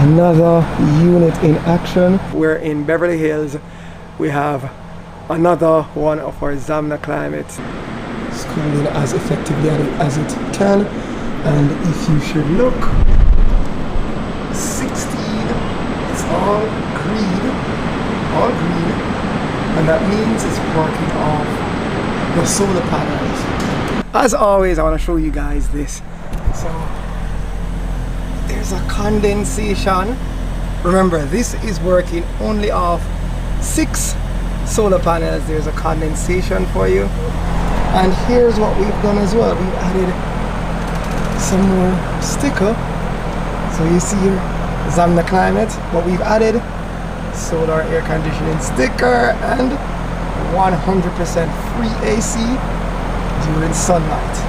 Another unit in action. We're in Beverly Hills. We have another one of our Zamna climates. It's cooling as effectively as it can. And if you should look, 16, it's all green, and that means it's working off the solar panels. As always, I want to show you guys this. So there's a condensation. Remember, this is working only off 6 solar panels. There's a condensation for you. And here's what we've done as well. We've added some more sticker. So you see here, Zamna Climate, what we've added: solar air conditioning sticker and 100% free AC during sunlight.